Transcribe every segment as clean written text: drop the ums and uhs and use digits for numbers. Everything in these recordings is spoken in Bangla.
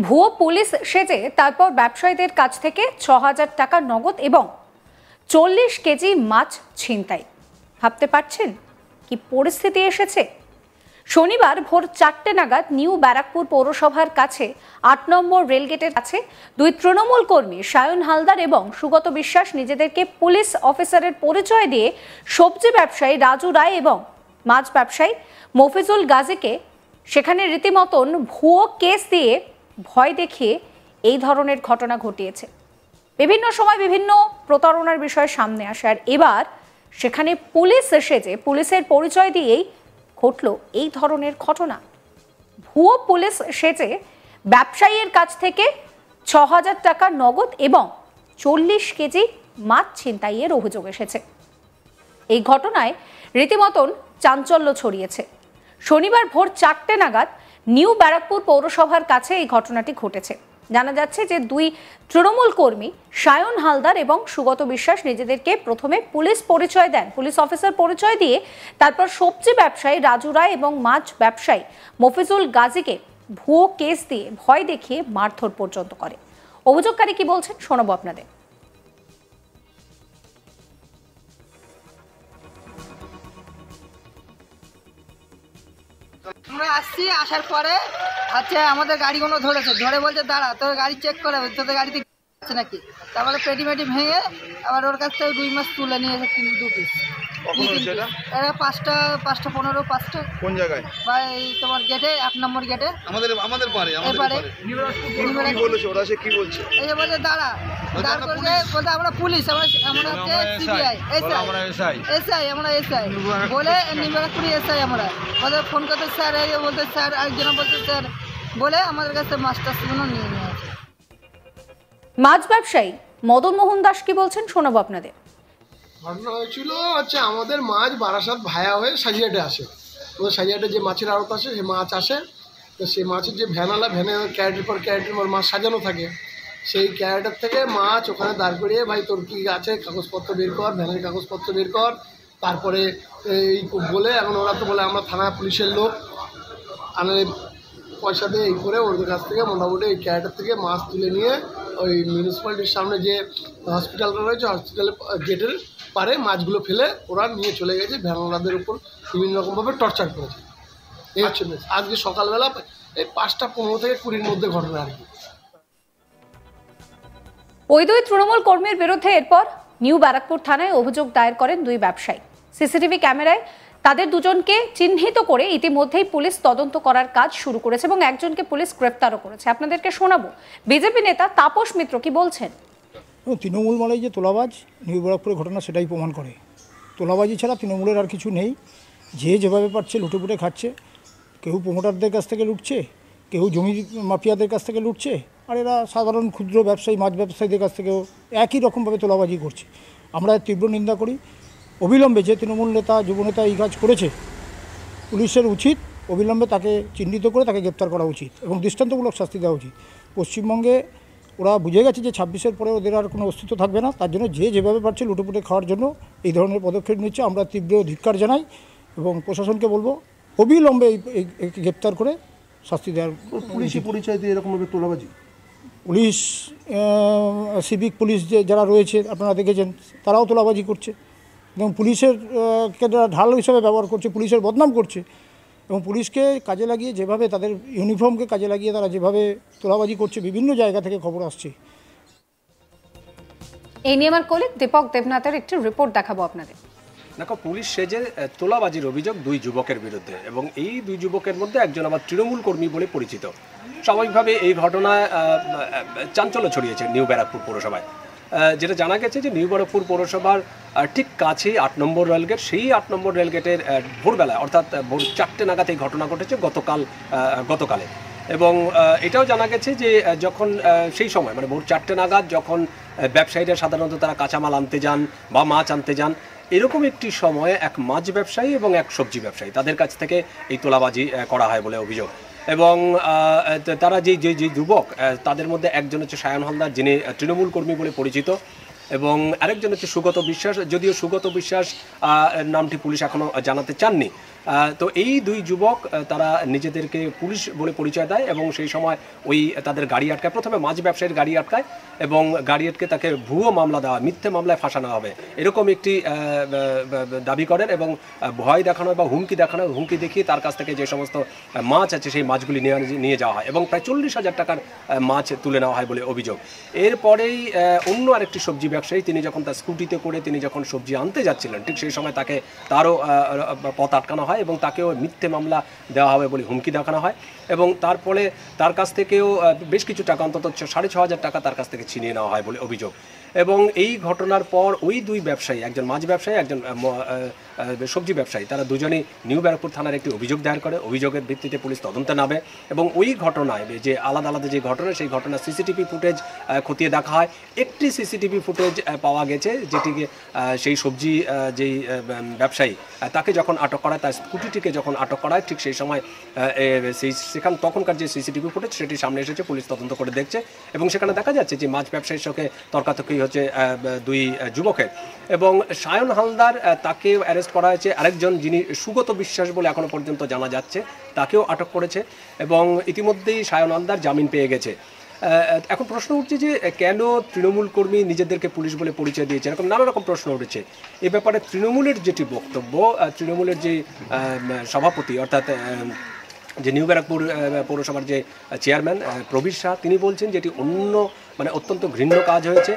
ভুয়ো পুলিশ সেজে তারপর ব্যবসায়ীদের কাছ থেকে ৬,০০০ টাকা নগদ এবং ৪০ কেজি মাছ ছিনতাই। ভাবতে পারছেন কি পরিস্থিতি এসেছে? শনিবার ভোর ৪টে নাগাদ নিউ ব্যারাকপুর পৌরসভার কাছে ৮ নম্বর রেলগেটের কাছে দুই তৃণমূল কর্মী সায়ন হালদার এবং সুগত বিশ্বাস নিজেদেরকে পুলিশ অফিসারের পরিচয় দিয়ে সবজি ব্যবসায়ী রাজু রায় এবং মাছ ব্যবসায়ী মফিজুল গাজীকে সেখানে রীতিমতন ভুয়ো কেস দিয়ে ভয় দেখিয়ে এই ধরনের ঘটনা ঘটিয়েছে। বিভিন্ন সময় বিভিন্ন প্রতারণার বিষয় সামনে আসে, আর এবার সেখানে পুলিশ সেজে পুলিশের পরিচয় দিয়েই ঘটল এই ধরনের ঘটনা। ভুয়ো পুলিশ সেজে ব্যবসায়ীর কাছ থেকে ৬,০০০ টাকা নগদ এবং ৪০ কেজি মাছ ছিনতাইয়ের অভিযোগ এসেছে। এই ঘটনায় রীতিমতন চাঞ্চল্য ছড়িয়েছে। শনিবার ভোর ৪টে নাগাদ নিউ ব্যারাকপুর পৌরসভার কাছে এই ঘটনাটি ঘটেছে। জানা যাচ্ছে যে দুই তৃণমূল কর্মী সায়ন হালদার এবং সুগত বিশ্বাস নিজেদেরকে প্রথমে পুলিশ পরিচয় দেন, পুলিশ অফিসার পরিচয় দিয়ে তারপর সবজি ব্যবসায়ী রাজু রায় এবং মাছ ব্যবসায়ী মফিজুল গাজীকে ভুয়ো কেস দিয়ে ভয় দেখিয়ে মারধর পর্যন্ত করে। অভিযোগকারী কি বলছেন শোনাবো আপনাদের। আমরা আসছি, আসার পরে হচ্ছে আমাদের গাড়িগুলো ধরে বলছে দাঁড়া, তোর গাড়ি চেক করে তোদের গাড়িতে আছে নাকি। তারপরে পেটি ভেঙে আবার ওর কাছ থেকে 2 মাছ তুলে নিয়ে এসে 2 পিস। এটা 5টা 15 5টা। কোন জায়গায়? ভাই তোমার গেটে 8 নম্বর গেটে আমাদের পারে কি বলেছে ওরা? সে কি বলছে? এই যে বলছে দাঁড়া করে বলতে আমরা পুলিশ, আমরা হচ্ছে সিবিআই এসআই আমরা এসআই বলে নিউব্যারাকপুরে এসআই আমরা ওদের ফোন করতে স্যার বলতে স্যার, আরেকজন বলতে স্যার বলে আমাদের কাছে মাছটা শুনো নিয়ে আছে। মাছ ব্যবসায়ী মদন মোহন দাস কি বলছেন শোনাবো আপনাদের। ঘটনা হয়েছিল হচ্ছে আমাদের মাছ বারাসাত ভায়া হয়ে সাজিয়াটে আসে। ওদের সাজিয়াটে যে মাছের আড়ত আসে, সে মাছ আসে, তো সেই মাছের যে ভ্যানওয়ালা ভ্যানে ক্যারেটের পর মাছ সাজানো থাকে, সেই ক্যারেটের থেকে মাছ ওখানে দাঁড় করিয়ে ভাই তোর কী আছে কাগজপত্র বের কর, ভ্যানের কাগজপত্র বের কর, তারপরে এই বলে এখন ওরা তো বলে আমরা থানা পুলিশের লোক আনে পয়সা দিয়ে এই করে ওদের কাছ থেকে মোটামুটি এই ক্যারেটের থেকে মাছ তুলে নিয়ে ওই মিউনিসিপ্যালিটির সামনে যে হসপিটালটা রয়েছে হসপিটালের গেটের পারে মাছগুলো ফেলে ওরা নিয়ে চলে গেছে। ভ্যানওয়ালাদের উপর বিভিন্ন রকমভাবে টর্চার করেছে। এই হচ্ছে আজকে সকালবেলা এই 5টা 15 থেকে 20-র মধ্যে ঘটনা আর কি। ওই দুই তৃণমূল কর্মীর বিরুদ্ধে এরপর নিউ ব্যারাকপুর থানায় অভিযোগ দায়ের করেন দুই ব্যবসায়ী। সিসিটিভি ক্যামেরায় তাদের দুজনকে চিহ্নিত করে ইতিমধ্যেই পুলিশ তদন্ত করার কাজ শুরু করেছে এবং একজনকে পুলিশ গ্রেফতারও করেছে। আপনাদেরকে শোনাবো বিজেপি নেতা তাপস মিত্র কি বলছেন। তৃণমূল মানে যে তোলাবাজ নিউ ব্যারাকপুরের ঘটনা সেটাই প্রমাণ করে। তোলাবাজি ছাড়া তৃণমূলের আর কিছু নেই। যে যেভাবে পারছে লুটেপুটে খাচ্ছে। কেউ প্রমোটারদের কাছ থেকে লুটছে, কেউ জমি মাফিয়াদের কাছ থেকে লুটছে, আর এরা সাধারণ ক্ষুদ্র ব্যবসায়ী মাছ ব্যবসায়ীদের কাছ থেকেও একই রকমভাবে তোলাবাজি করছে। আমরা তীব্র নিন্দা করি। অবিলম্বে যে তৃণমূল নেতা যুবনেতা এই কাজ করেছে, পুলিশের উচিত অবিলম্বে তাকে চিহ্নিত করে তাকে গ্রেপ্তার করা উচিত এবং দৃষ্টান্তমূলক শাস্তি দেওয়া উচিত। পশ্চিমবঙ্গে ওরা বুঝে গেছে যে 26-এর পরে ওদের আর কোনো অস্তিত্ব থাকবে না, তার জন্য যে যেভাবে পারছে লুটেপুটে খাওয়ার জন্য এই ধরনের পদক্ষেপ নিচ্ছে। আমরা তীব্র ধিক্কার জানাই এবং প্রশাসনকে বলবো অবিলম্বে এই গ্রেপ্তার করে শাস্তি দেওয়ার। পুলিশি পরিচয় দিয়ে এরকমভাবে তোলাবাজি, পুলিশ সিভিক পুলিশ যারা রয়েছে আপনারা দেখেছেন, তারাও তোলাবাজি করছে এবং পুলিশের ঢাল হিসাবে ব্যবহার করছে, পুলিশের বদনাম করছে এবং পুলিশকে কাজে লাগিয়ে যেভাবে তাদের ইউনিফর্মকে কাজে লাগিয়ে তারা যেভাবে তোলাবাজি করছে বিভিন্ন জায়গা থেকে খবর আসছে। এই নিয়ে আমার কলিগ দীপক দেবনাথের একটি রিপোর্ট দেখাবো আপনাদের। দেখো, পুলিশ সেজে তোলাবাজির অভিযোগ দুই যুবকের বিরুদ্ধে এবং এই দুই যুবকের মধ্যে একজন আবার তৃণমূল কর্মী বলে পরিচিত। স্বাভাবিকভাবে এই ঘটনায় চাঞ্চল্য ছড়িয়েছে নিউ ব্যারাকপুর পৌরসভায়। যেটা জানা গেছে যে নিউ ব্যারাকপুর পৌরসভার ঠিক কাছেই 8 নম্বর রেলগেট, সেই 8 নম্বর রেলগেটের ভোরবেলায় অর্থাৎ ভোর 4টে নাগাদ এই ঘটনা ঘটেছে গতকালে। এবং এটাও জানা গেছে যে যখন সেই সময় মানে ভোর 4টে নাগাদ যখন ব্যবসায়ীরা সাধারণত তারা কাঁচামাল আনতে যান বা মাছ আনতে যান, এরকম একটি সময়ে এক মাছ ব্যবসায়ী এবং এক সবজি ব্যবসায়ী তাদের কাছ থেকে এই তোলাবাজি করা হয় বলে অভিযোগ। এবং তারা যে যুবক তাদের মধ্যে একজন হচ্ছে সায়ন হালদার, যিনি তৃণমূল কর্মী বলে পরিচিত, এবং আরেকজন হচ্ছে সুগত বিশ্বাস। যদিও সুগত বিশ্বাস নামটি পুলিশ এখনও জানাতে চাননি, তো এই দুই যুবক তারা নিজেদেরকে পুলিশ বলে পরিচয় দেয় এবং সেই সময় ওই তাদের গাড়ি আটকায়, প্রথমে মাছ ব্যবসায়ীর গাড়ি আটকায় এবং গাড়ি আটকে তাকে ভুয়ো মামলা দেওয়া, মিথ্যে মামলায় ফাঁসানো হবে এরকম একটি দাবি করেন এবং ভয় দেখানো বা হুমকি দেখানো, হুমকি দেখিয়ে তার কাছ থেকে যে সমস্ত মাছ আছে সেই মাছগুলি নিয়ে যাওয়া হয় এবং প্রায় 40,000 টাকার মাছ তুলে নেওয়া হয় বলে অভিযোগ। এরপরেই অন্য আরেকটি সবজি ব্যবসায়ী তিনি যখন তার স্কুটিতে করে তিনি যখন সবজি আনতে যাচ্ছিলেন ঠিক সেই সময় তারও পথ আটকানো হয় এবং তাকেও মিথ্যে মামলা দেওয়া হবে বলে হুমকি দেখানো হয় এবং তারপরে তার কাছ থেকেও বেশ কিছু টাকা, অন্তত 6,500 টাকা তার কাছ থেকে ছিনিয়ে নেওয়া হয় বলে অভিযোগ। এবং এই ঘটনার পর ওই দুই ব্যবসায়ী, একজন মাছ ব্যবসায়ী, একজন সবজি ব্যবসায়ী, তারা দুজনেই নিউ ব্যারাকপুর থানার একটি অভিযোগ দায়ের করে। অভিযোগের ভিত্তিতে পুলিশ তদন্তে নামে এবং ওই ঘটনায় যে আলাদা আলাদা যে ঘটনা, সেই ঘটনার সিসিটিভি ফুটেজ খতিয়ে দেখা হয়। একটি সিসিটিভি ফুটেজ পাওয়া গেছে যেটিকে সেই সবজি যেই ব্যবসায়ী তাকে যখন আটক করা হয়, তার স্কুটিটিকে যখন আটক করা হয় ঠিক সেই সময় তখনকার যে সিসিটিভি ফুটেজ সেটি সামনে এসেছে, পুলিশ তদন্ত করে দেখছে এবং সেখানে দেখা যাচ্ছে যে মাছ ব্যবসায়ীর সঙ্গে তর্কাতর্কি হচ্ছে দুই যুবকের। এবং সায়ন হালদার তাকে অ্যারেস্ট করা হয়েছে, আরেকজন যিনি সুগত বিশ্বাস বলে এখনো পর্যন্ত জানা যাচ্ছে তাকেও আটক করেছে এবং ইতিমধ্যেই সায়ন হালদার জামিন পেয়ে গেছে। এখন প্রশ্ন উঠছে যে কেন তৃণমূল কর্মী নিজেদেরকে পুলিশ বলে পরিচয় দিয়েছে, এরকম নানা রকম প্রশ্ন উঠেছে। এ ব্যাপারে তৃণমূলের যেটি বক্তব্য, তৃণমূলের যে সভাপতি অর্থাৎ যে নিউ ব্যারাকপুর পৌরসভার যে চেয়ারম্যান প্রবীর শাহ, তিনি বলছেন যে এটি অত্যন্ত ঘৃণ্য কাজ হয়েছে।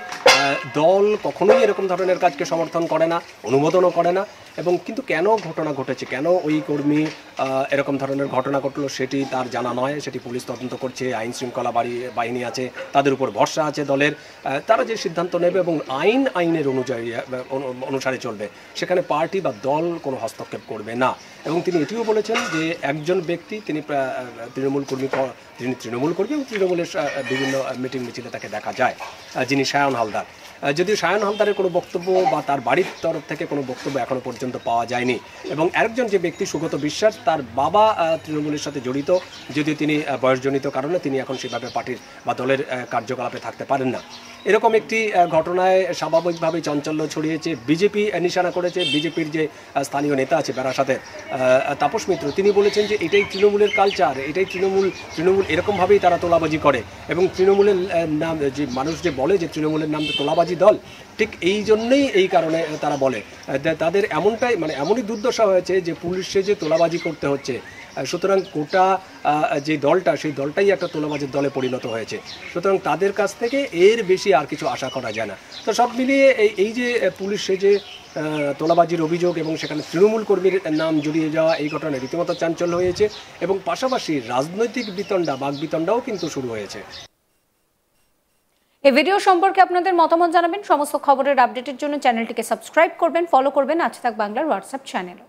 দল কখনোই এরকম ধরনের কাজকে সমর্থন করে না, অনুমোদনও করে না এবং কিন্তু কেন ঘটনা ঘটেছে, কেন ওই কর্মী এরকম ধরনের ঘটনা ঘটলো সেটি তার জানা নয়। সেটি পুলিশ তদন্ত করছে, আইন শৃঙ্খলা বাহিনী আছে, তাদের উপর ভরসা আছে দলের, তারা যে সিদ্ধান্ত নেবে এবং আইনের অনুসারে চলবে, সেখানে পার্টি বা দল কোনো হস্তক্ষেপ করবে না। এবং তিনি এটিও বলেছেন যে একজন ব্যক্তি তিনি তৃণমূল কর্মী এবং তৃণমূলের বিভিন্ন মিটিং মিছিলে তাকে দেখা যায়, যিনি সায়ন হালদার। যদিও সায়ন হালদারের কোনো বক্তব্য বা তার বাড়ির তরফ থেকে কোনো বক্তব্য এখনও পর্যন্ত পাওয়া যায়নি। এবং আরেকজন যে ব্যক্তি সুগত বিশ্বাস, তার বাবা তৃণমূলের সাথে জড়িত, যদিও তিনি বয়সজনিত কারণে তিনি এখন সেভাবে পার্টির বা দলের কার্যকলাপে থাকতে পারেন না। এরকম একটি ঘটনায় স্বাভাবিকভাবেই চাঞ্চল্য ছড়িয়েছে। বিজেপি নিশানা করেছে, বিজেপির যে স্থানীয় নেতা আছে বারাসাতের তাপস মিত্র, তিনি বলেছেন যে এটাই তৃণমূলের কালচার, এটাই তৃণমূল এরকমভাবেই তারা তোলাবাজি করে এবং তৃণমূলের নাম যে মানুষ যে বলে যে তৃণমূলের নাম তোলাবাজি দল, ঠিক এই জন্যেই এই কারণে তারা বলে তাদের এমনই দুর্দশা হয়েছে যে পুলিশে যে তোলাবাজি করতে হচ্ছে। সুতরাং গোটা যে দলটা, সেই দলটাই একটা তোলাবাজির দলে পরিণত হয়েছে। সুতরাং তাদের কাছ থেকে এর বেশি আর কিছু আশা করা যায় না। তো সব মিলিয়ে এই যে পুলিশে যে তোলাবাজির অভিযোগ এবং সেখানে তৃণমূল কর্মীর নাম জড়িয়ে যাওয়া, এই ঘটনায় রীতিমতো চাঞ্চল্য হয়েছে এবং পাশাপাশি রাজনৈতিক বাকবিতণ্ডাও কিন্তু শুরু হয়েছে। এই ভিডিও সম্পর্কে আপনাদের মতামত জানাবেন। সমস্ত খবরের আপডেটের জন্য চ্যানেলটিকে সাবস্ক্রাইব করবেন, ফলো করবেন আজ তাক বাংলার হোয়াটসঅ্যাপ চ্যানেল।